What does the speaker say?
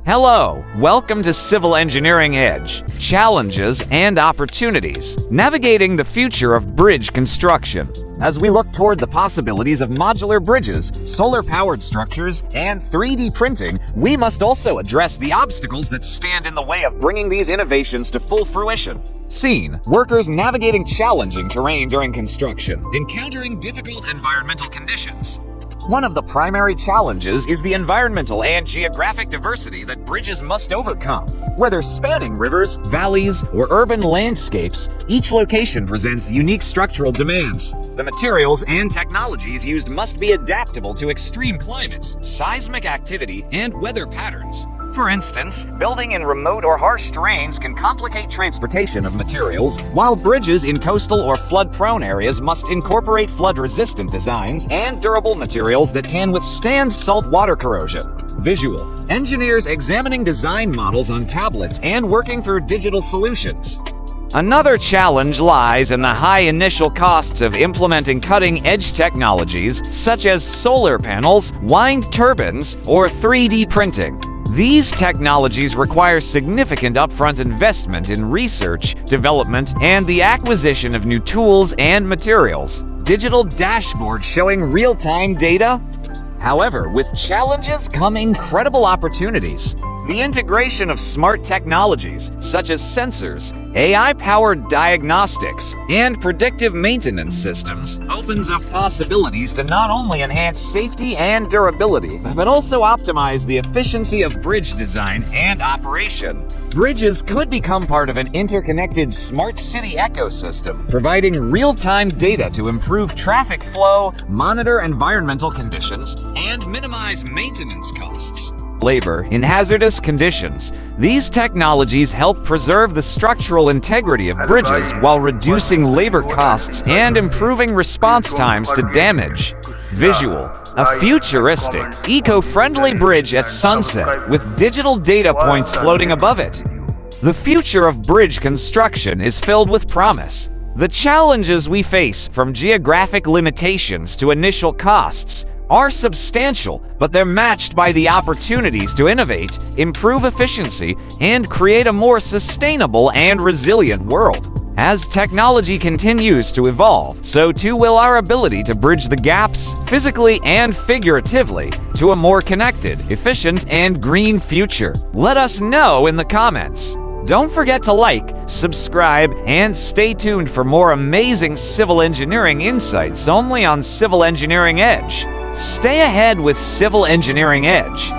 Hello, welcome to Civil Engineering Edge, Challenges and Opportunities, navigating the future of bridge construction. As we look toward the possibilities of modular bridges, solar-powered structures, and 3D printing, we must also address the obstacles that stand in the way of bringing these innovations to full fruition. Scene: workers navigating challenging terrain during construction, encountering difficult environmental conditions. One of the primary challenges is the environmental and geographic diversity that bridges must overcome. Whether spanning rivers, valleys, or urban landscapes, each location presents unique structural demands. The materials and technologies used must be adaptable to extreme climates, seismic activity, and weather patterns. For instance, building in remote or harsh terrains can complicate transportation of materials, while bridges in coastal or flood-prone areas must incorporate flood-resistant designs and durable materials that can withstand saltwater corrosion. Visual: engineers examining design models on tablets and working through digital solutions. Another challenge lies in the high initial costs of implementing cutting-edge technologies such as solar panels, wind turbines, or 3D printing. These technologies require significant upfront investment in research, development, and the acquisition of new tools and materials. Digital dashboards showing real-time data? However, with challenges come incredible opportunities. The integration of smart technologies, such as sensors, AI-powered diagnostics, and predictive maintenance systems, opens up possibilities to not only enhance safety and durability, but also optimize the efficiency of bridge design and operation. Bridges could become part of an interconnected smart city ecosystem, providing real-time data to improve traffic flow, monitor environmental conditions, and minimize maintenance costs. Labor in hazardous conditions. These technologies help preserve the structural integrity of bridges while reducing labor costs and improving response times to damage. Visual: a futuristic, eco-friendly bridge at sunset with digital data points floating above it. The future of bridge construction is filled with promise. The challenges we face, from geographic limitations to initial costs, are substantial, but they're matched by the opportunities to innovate, improve efficiency, and create a more sustainable and resilient world. As technology continues to evolve, so too will our ability to bridge the gaps, physically and figuratively, to a more connected, efficient, and green future. Let us know in the comments. Don't forget to like, subscribe, and stay tuned for more amazing civil engineering insights only on Civil Engineering Edge. Stay ahead with Civil Engineering Edge.